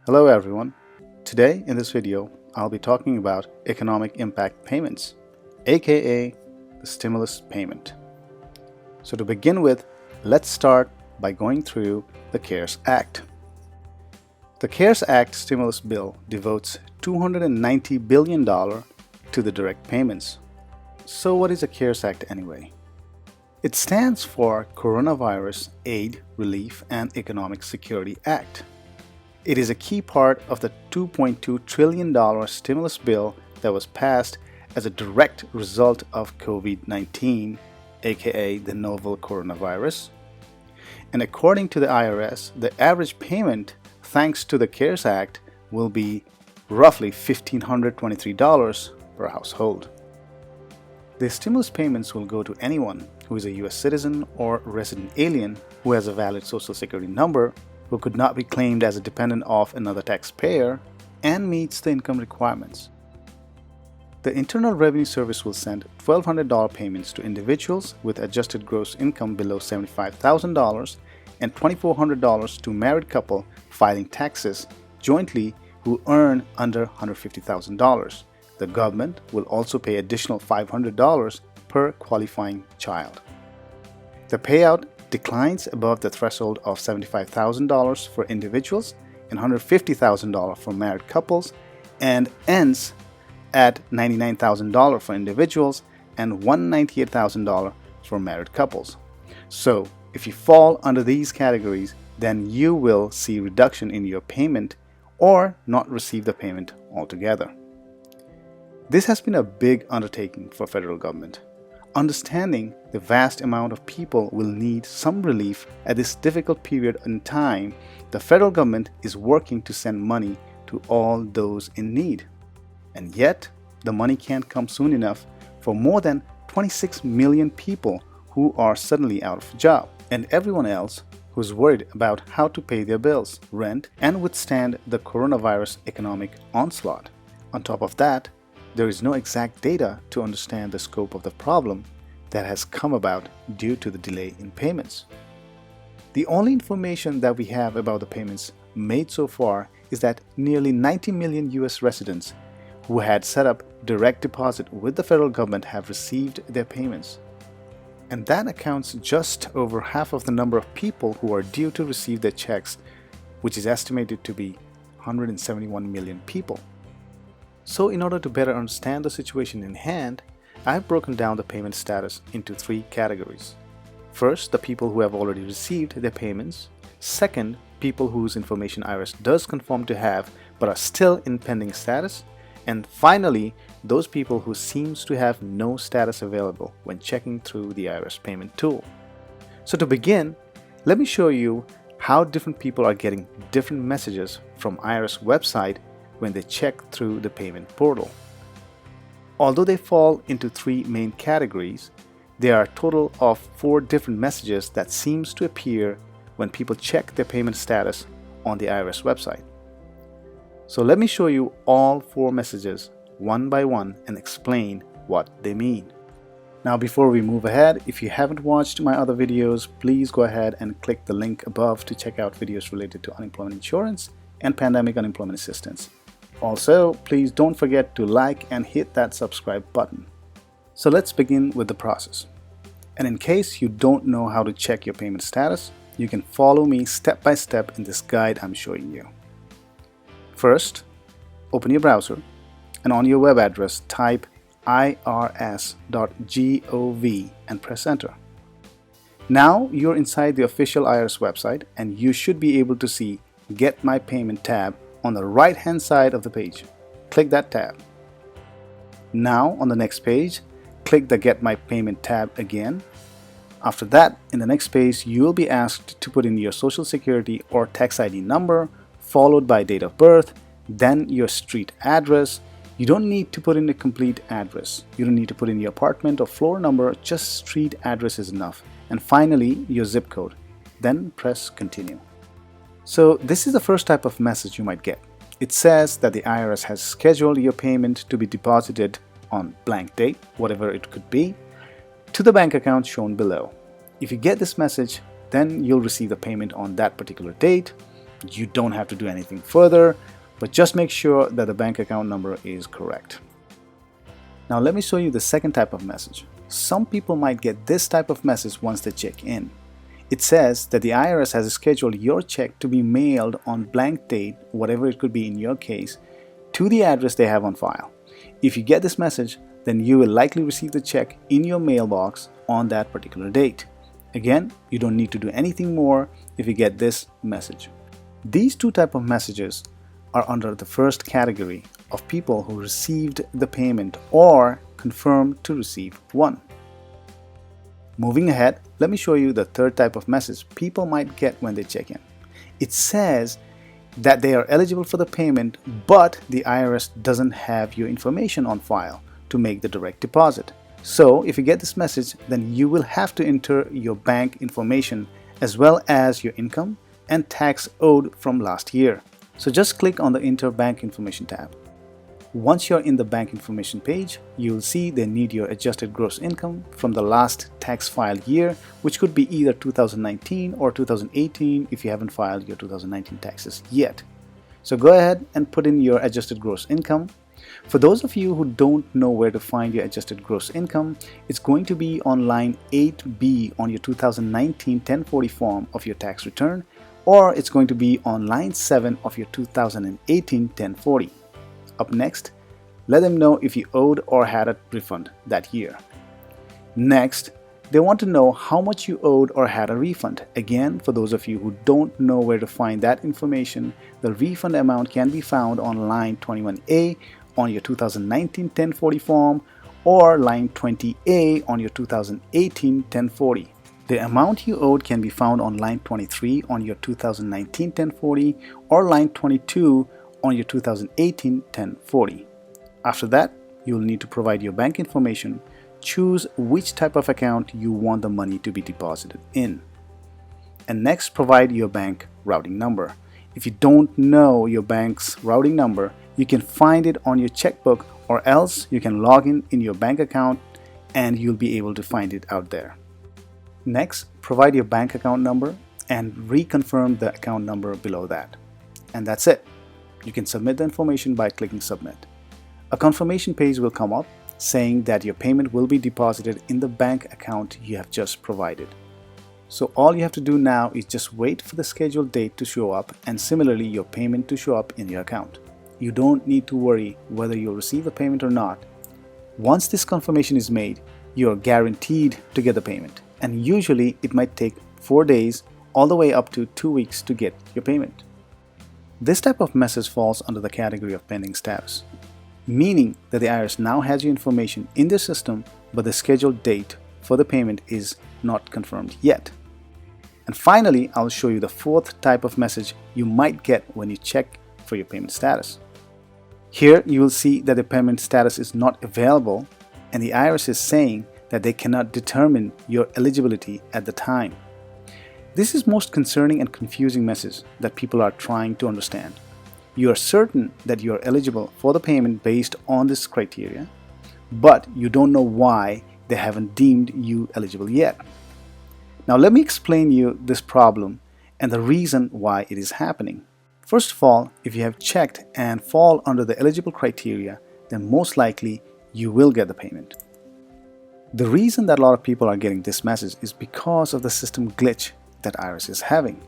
Hello everyone. Today in this video, I'll be talking about economic impact payments, aka the stimulus payment. So to begin with, let's start by going through the CARES Act. The CARES Act stimulus bill devotes $290 billion to the direct payments. So what is the CARES Act anyway? It stands for Coronavirus Aid, Relief, and Economic Security Act. It is a key part of the $2.2 trillion stimulus bill that was passed as a direct result of COVID-19, aka the novel coronavirus. And according to the IRS, the average payment, thanks to the CARES Act, will be roughly $1,523 per household. The stimulus payments will go to anyone who is a US citizen or resident alien who has a valid social security number, who could not be claimed as a dependent of another taxpayer, and meets the income requirements. The Internal Revenue Service will send $1,200 payments to individuals with adjusted gross income below $75,000 and $2,400 to married couple filing taxes jointly who earn under $150,000. The government will also pay additional $500 per qualifying child. The payout declines above the threshold of $75,000 for individuals and $150,000 for married couples and ends at $99,000 for individuals and $198,000 for married couples. So, if you fall under these categories, then you will see reduction in your payment or not receive the payment altogether. This has been a big undertaking for federal government. Understanding the vast amount of people will need some relief at this difficult period in time, the federal government is working to send money to all those in need. And yet, the money can't come soon enough for more than 26 million people who are suddenly out of a job, and everyone else who's worried about how to pay their bills, rent, and withstand the coronavirus economic onslaught. On top of that, there is no exact data to understand the scope of the problem that has come about due to the delay in payments. The only information that we have about the payments made so far is that nearly 90 million US residents who had set up direct deposit with the federal government have received their payments. And that accounts just over half of the number of people who are due to receive their checks, which is estimated to be 171 million people. So in order to better understand the situation in hand, I've broken down the payment status into three categories. First, the people who have already received their payments. Second, people whose information IRS does confirm to have but are still in pending status. And finally, those people who seems to have no status available when checking through the IRS payment tool. So to begin, let me show you how different people are getting different messages from IRS website when they check through the payment portal. Although they fall into three main categories, there are a total of 4 different messages that seems to appear when people check their payment status on the IRS website. So let me show you all 4 messages one by one and explain what they mean. Now before we move ahead, if you haven't watched my other videos, please go ahead and click the link above to check out videos related to unemployment insurance and pandemic unemployment assistance. Also, please don't forget to like and hit that subscribe button. So let's begin with the process. And in case you don't know how to check your payment status, you can follow me step by step in this guide I'm showing you. First, open your browser and on your web address type irs.gov and press enter. Now you're inside the official IRS website and you should be able to see Get My Payment tab on the right hand side of the page. Click that tab. Now on the next page, click the Get My Payment tab again. After that, in the next page, you will be asked to put in your social security or tax ID number, followed by date of birth, then your street address. You don't need to put in a complete address. You don't need to put in your apartment or floor number, just street address is enough. And finally, your zip code. Then press continue. So this is the first type of message you might get. It says that the IRS has scheduled your payment to be deposited on blank date, whatever it could be, to the bank account shown below. If you get this message, then you'll receive the payment on that particular date. You don't have to do anything further, but just make sure that the bank account number is correct. Now let me show you the second type of message. Some people might get this type of message once they check in. It says that the IRS has scheduled your check to be mailed on blank date, whatever it could be in your case, to the address they have on file. If you get this message, then you will likely receive the check in your mailbox on that particular date. Again, you don't need to do anything more if you get this message. These two types of messages are under the first category of people who received the payment or confirmed to receive one. Moving ahead, let me show you the third type of message people might get when they check in. It says that they are eligible for the payment, but the IRS doesn't have your information on file to make the direct deposit. So if you get this message, then you will have to enter your bank information as well as your income and tax owed from last year. So just click on the Enter Bank Information tab. Once you're in the bank information page, you'll see they need your adjusted gross income from the last tax filed year, which could be either 2019 or 2018 if you haven't filed your 2019 taxes yet. So go ahead and put in your adjusted gross income. For those of you who don't know where to find your adjusted gross income, it's going to be on line 8B on your 2019 1040 form of your tax return, or it's going to be on line 7 of your 2018 1040. Up next, let them know if you owed or had a refund that year. Next, they want to know how much you owed or had a refund. Again, for those of you who don't know where to find that information, the refund amount can be found on line 21A on your 2019 1040 form or line 20A on your 2018 1040. The amount you owed can be found on line 23 on your 2019 1040 or line 22 on your 2018 1040. After that, you'll need to provide your bank information, choose which type of account you want the money to be deposited in, and next provide your bank routing number. If you don't know your bank's routing number, you can find it on your checkbook, or else you can log in your bank account and you'll be able to find it out there. Next, provide your bank account number and reconfirm the account number below that. And that's it. You can submit the information by clicking Submit. A confirmation page will come up saying that your payment will be deposited in the bank account you have just provided. So all you have to do now is just wait for the scheduled date to show up and similarly your payment to show up in your account. You don't need to worry whether you'll receive the payment or not. Once this confirmation is made, you are guaranteed to get the payment, and usually it might take 4 days all the way up to 2 weeks to get your payment. This type of message falls under the category of pending status, meaning that the IRS now has your information in their system, but the scheduled date for the payment is not confirmed yet. And finally, I'll show you the fourth type of message you might get when you check for your payment status. Here you will see that the payment status is not available, and the IRS is saying that they cannot determine your eligibility at the time. This is most concerning and confusing message that people are trying to understand. You are certain that you are eligible for the payment based on this criteria, but you don't know why they haven't deemed you eligible yet. Now let me explain you this problem and the reason why it is happening. First of all, if you have checked and fall under the eligible criteria, then most likely you will get the payment. The reason that a lot of people are getting this message is because of the system glitch that IRS is having.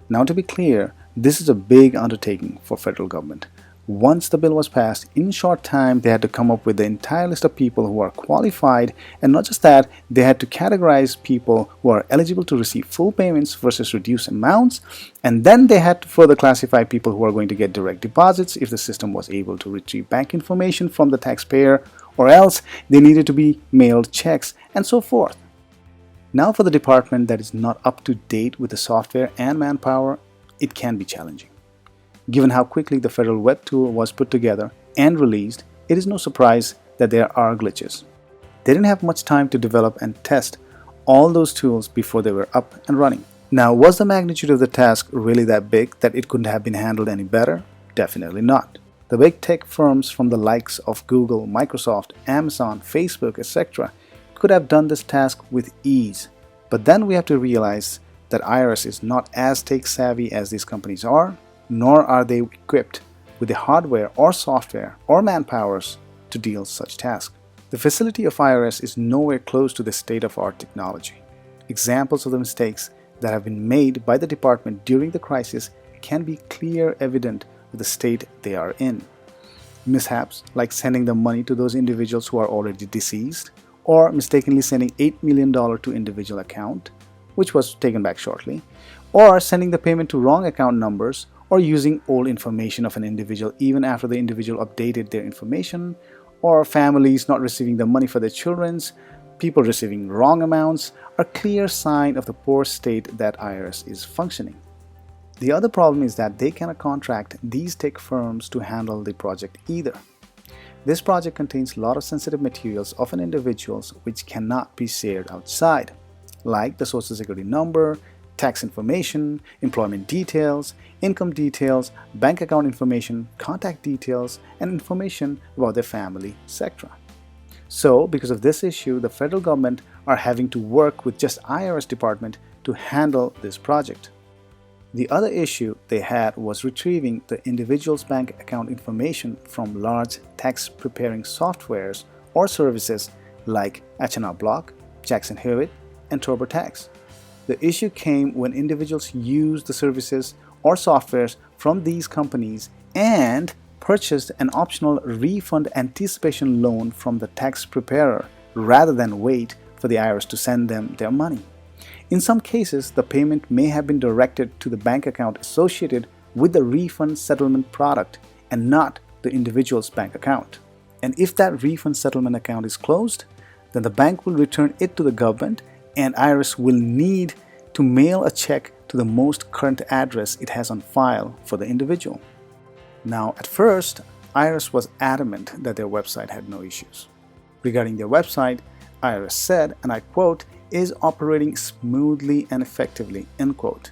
Now to be clear, this is a big undertaking for federal government. Once the bill was passed, in short time they had to come up with the entire list of people who are qualified, and not just that, they had to categorize people who are eligible to receive full payments versus reduced amounts, and then they had to further classify people who are going to get direct deposits if the system was able to retrieve bank information from the taxpayer, or else they needed to be mailed checks, and so forth. Now for the department that is not up to date with the software and manpower, it can be challenging. Given how quickly the federal web tool was put together and released, it is no surprise that there are glitches. They didn't have much time to develop and test all those tools before they were up and running. Now, was the magnitude of the task really that big that it couldn't have been handled any better? Definitely not. The big tech firms from the likes of Google, Microsoft, Amazon, Facebook, etc. could have done this task with ease. But then we have to realize that IRS is not as tech savvy as these companies are, nor are they equipped with the hardware or software or manpowers to deal such tasks. The facility of IRS is nowhere close to the state-of-the-art technology. Examples of the mistakes that have been made by the department during the crisis can be clear evident of the state they are in. Mishaps like sending the money to those individuals who are already deceased, or mistakenly sending $8 million to individual account, which was taken back shortly, or sending the payment to wrong account numbers, or using old information of an individual even after the individual updated their information, or families not receiving the money for their children's, people receiving wrong amounts, are clear sign of the poor state that IRS is functioning. The other problem is that they cannot contract these tech firms to handle the project either. This project contains a lot of sensitive materials of an individual's which cannot be shared outside, like the Social Security number, tax information, employment details, income details, bank account information, contact details, and information about their family, etc. So, because of this issue, the federal government are having to work with just IRS department to handle this project. The other issue they had was retrieving the individual's bank account information from large tax preparing softwares or services like H&R Block, Jackson Hewitt, and TurboTax. The issue came when individuals used the services or softwares from these companies and purchased an optional refund anticipation loan from the tax preparer rather than wait for the IRS to send them their money. In some cases, the payment may have been directed to the bank account associated with the refund settlement product and not the individual's bank account. And if that refund settlement account is closed, then the bank will return it to the government and IRS will need to mail a check to the most current address it has on file for the individual. Now, at first, IRS was adamant that their website had no issues. Regarding their website, IRS said, and I quote, "is operating smoothly and effectively," end quote.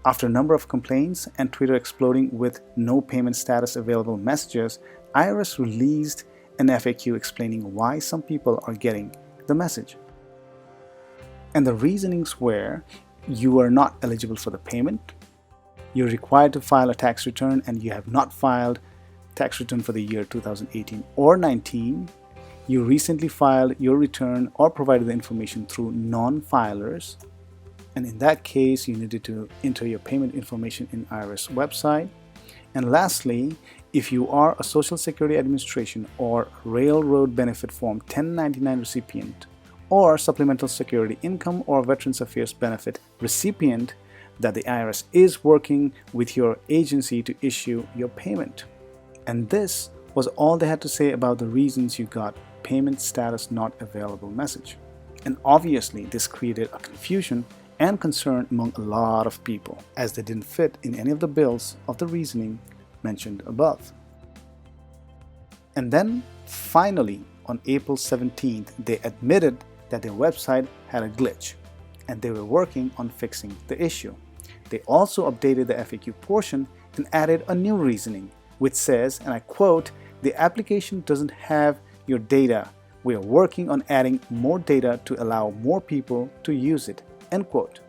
After a number of complaints and Twitter exploding with no payment status available messages, IRS released an FAQ explaining why some people are getting the message. And the reasonings were, you are not eligible for the payment, you're required to file a tax return and you have not filed tax return for the year 2018 or 19, you recently filed your return or provided the information through non-filers, and in that case you needed to enter your payment information in IRS website. And lastly, if you are a Social Security Administration or Railroad Benefit Form 1099 recipient or Supplemental Security Income or Veterans Affairs Benefit recipient, that the IRS is working with your agency to issue your payment. And this was all they had to say about the reasons you got payment status not available message. And obviously this created a confusion and concern among a lot of people, as they didn't fit in any of the bills of the reasoning mentioned above. And then finally on April 17th, they admitted that their website had a glitch and they were working on fixing the issue. They also updated the FAQ portion and added a new reasoning, which says, and I quote, "the application doesn't have your data. We are working on adding more data to allow more people to use it," end quote.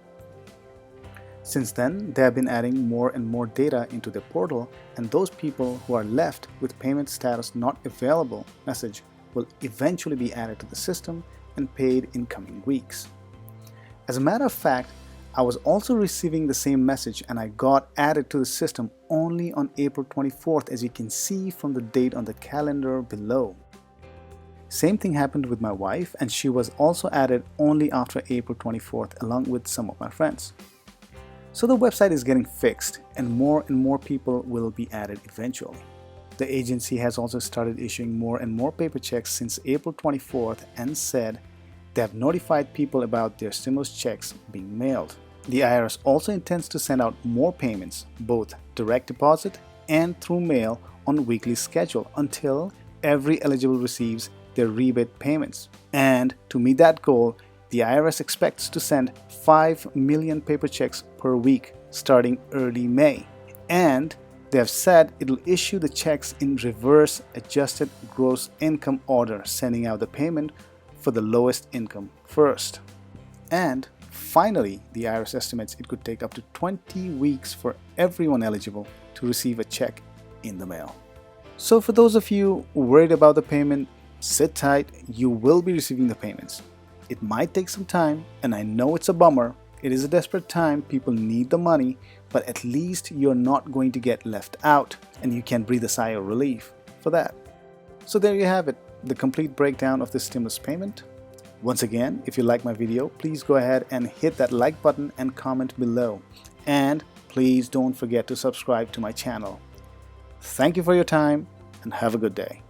Since then, they have been adding more and more data into the portal, and those people who are left with payment status not available message will eventually be added to the system and paid in coming weeks. As a matter of fact, I was also receiving the same message and I got added to the system only on April 24th, as you can see from the date on the calendar below. Same thing happened with my wife, and she was also added only after April 24th along with some of my friends. So the website is getting fixed and more people will be added eventually. The agency has also started issuing more and more paper checks since April 24th and said they have notified people about their stimulus checks being mailed. The IRS also intends to send out more payments, both direct deposit and through mail on weekly schedule until every eligible receives their rebate payments. And to meet that goal, the IRS expects to send 5 million paper checks per week starting early May. And they have said it'll issue the checks in reverse adjusted gross income order, sending out the payment for the lowest income first. And finally, the IRS estimates it could take up to 20 weeks for everyone eligible to receive a check in the mail. So for those of you worried about the payment, sit tight, you will be receiving the payments. It might take some time, and I know it's a bummer. It is a desperate time, people need the money, but at least you're not going to get left out, and you can breathe a sigh of relief for that. So there you have it, the complete breakdown of the stimulus payment. Once again, if you like my video, please go ahead and hit that like button and comment below. And please don't forget to subscribe to my channel. Thank you for your time and have a good day.